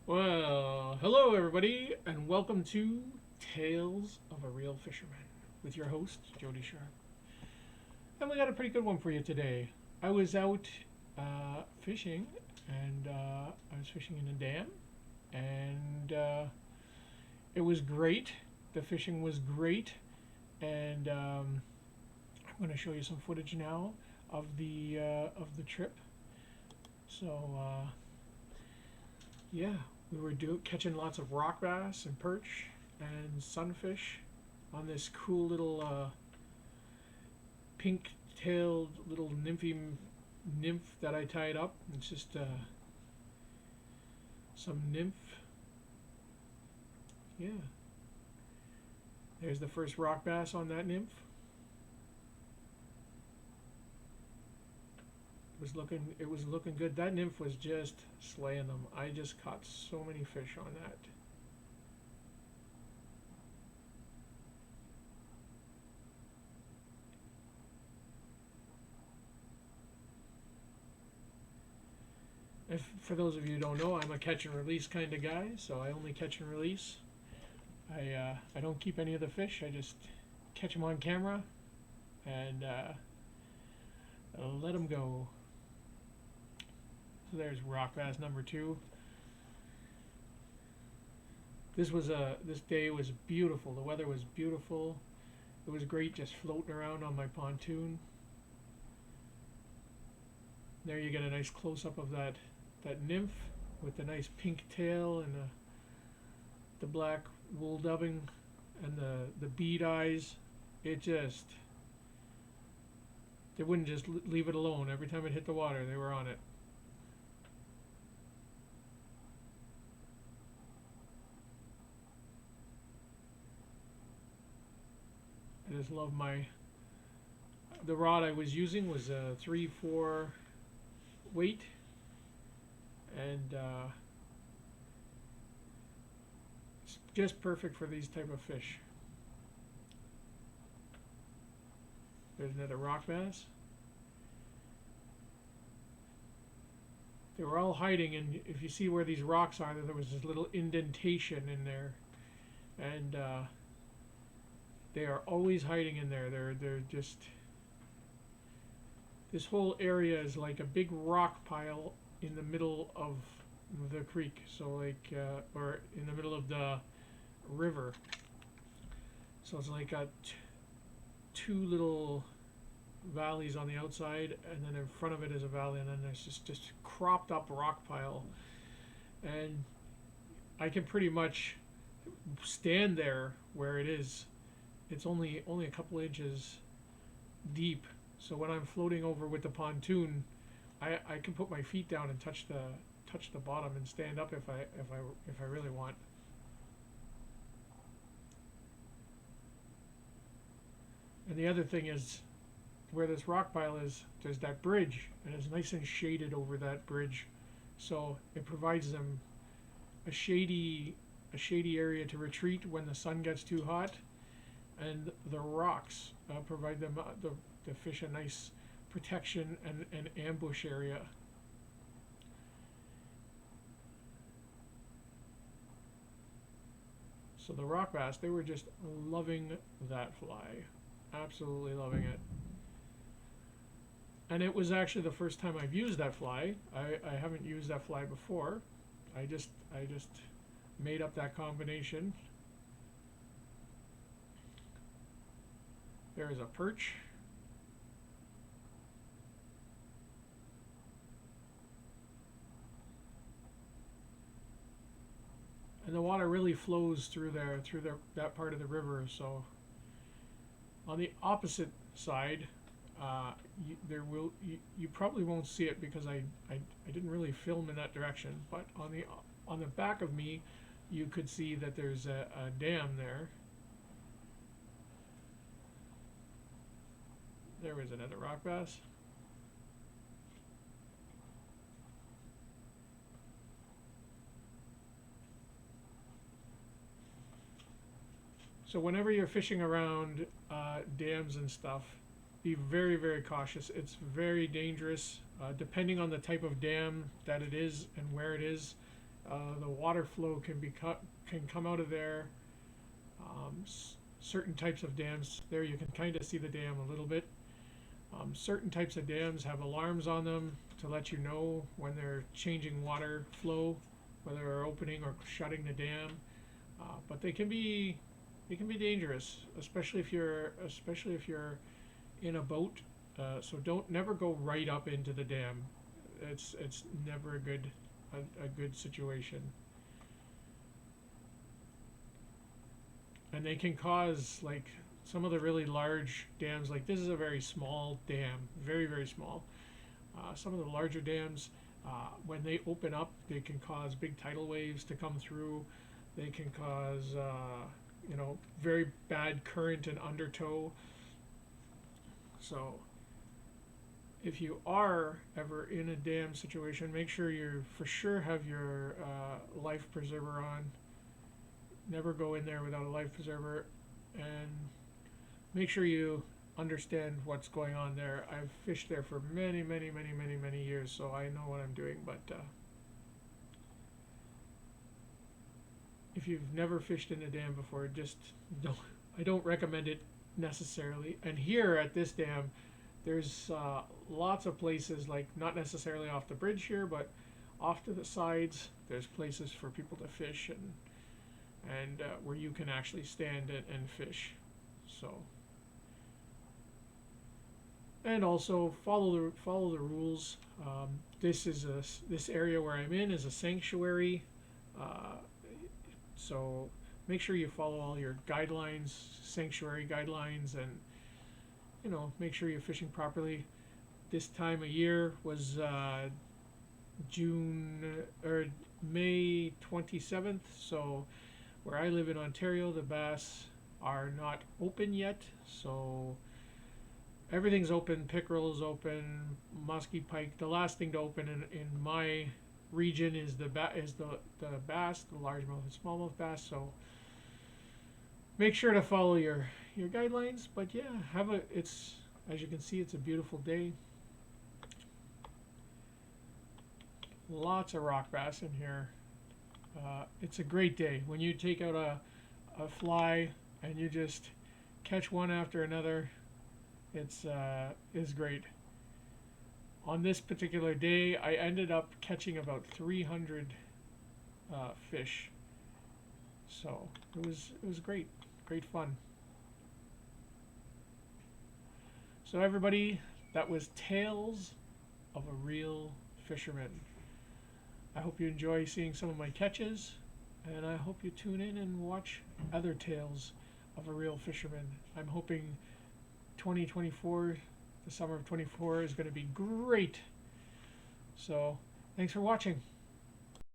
Well, hello everybody, and welcome to Tales of a Real Fisherman with your host, Jody Sharp. And we got a pretty good one for you today. I was out fishing, and I was fishing in a dam, and it was great. The fishing was great, and I'm going to show you some footage now of the trip. So yeah, we were catching lots of rock bass and perch and sunfish on this cool little pink-tailed little nymph that I tied up. It's just some nymph. Yeah, there's the first rock bass on that nymph. It was looking good. That nymph was just slaying them. I just caught so many fish on that. If for those of you who don't know, I'm a catch and release kind of guy, so I only catch and release. I don't keep any of the fish. I just catch them on camera and let them go. So there's rock bass number two. This day was beautiful. The weather was beautiful. It was great just floating around on my pontoon. There you get a nice close up of that nymph with the nice pink tail and the black wool dubbing and the bead eyes. It just they wouldn't just leave it alone. Every time it hit the water, they were on it. I just love my the rod I was using was a 3/4 weight, and it's just perfect for these type of fish. There's another rock bass. They were all hiding, and if you see where these rocks are, there was this little indentation in there, and they are always hiding in there. They're just this whole area is like a big rock pile in the middle of the creek. So like or in the middle of the river. So it's like got two little valleys on the outside, and then in front of it is a valley, and then there's just cropped up rock pile, and I can pretty much stand there where it is. It's only a couple inches deep, so when I'm floating over with the pontoon, I can put my feet down and touch the bottom and stand up if I really want. And the other thing is, where this rock pile is, there's that bridge, and it's nice and shaded over that bridge, so it provides them a shady area to retreat when the sun gets too hot, and the rocks provide them the fish a nice protection and an ambush area. So the rock bass, they were just loving that fly, absolutely loving it. And it was actually the first time I've used that fly. I haven't used that fly before. I just made up that combination. There is a perch. And the water really flows through there, that part of the river. So on the opposite side, you probably won't see it because I didn't really film in that direction. But on the back of me, you could see that there's a dam there. There was another rock bass. So whenever you're fishing around dams and stuff, be very, very cautious. It's very dangerous, depending on the type of dam that it is and where it is. The water flow can come out of there. Certain types of dams, there you can kind of see the dam a little bit. Certain types of dams have alarms on them to let you know when they're changing water flow, whether they're opening or shutting the dam. But they can be dangerous, especially if you're in a boat. So don't never go right up into the dam. It's never a good situation. And they can cause, like, some of the really large dams, like this is a very small dam, very, very small. Some of the larger dams, when they open up, they can cause big tidal waves to come through. They can cause very bad current and undertow. So if you are ever in a dam situation, make sure you for sure have your life preserver on. Never go in there without a life preserver, and make sure you understand what's going on there. I've fished there for many, many, many, many, many years, so I know what I'm doing. But if you've never fished in a dam before, just don't. I don't recommend it necessarily. And here at this dam, there's lots of places, like not necessarily off the bridge here, but off to the sides. There's places for people to fish and where you can actually stand and fish. So, and also follow the rules. This area where I'm in is a sanctuary, so make sure you follow all your guidelines, sanctuary guidelines, and make sure you're fishing properly. This time of year was June or May 27th, so where I live in Ontario, the bass are not open yet, so everything's open. Pickerel is open, muskie pike. The last thing to open in my region is the bass, the largemouth and smallmouth bass. So make sure to follow your guidelines. But yeah, it's, as you can see, it's a beautiful day. Lots of rock bass in here. It's a great day when you take out a fly and you just catch one after another. It's great. On this particular day, I ended up catching about 300 fish. So it was great fun. So everybody, that was Tales of a Real Fisherman. I hope you enjoy seeing some of my catches, and I hope you tune in and watch other tales of a real fisherman. I'm hoping 2024, the summer of 24, is going to be great. So, thanks for watching.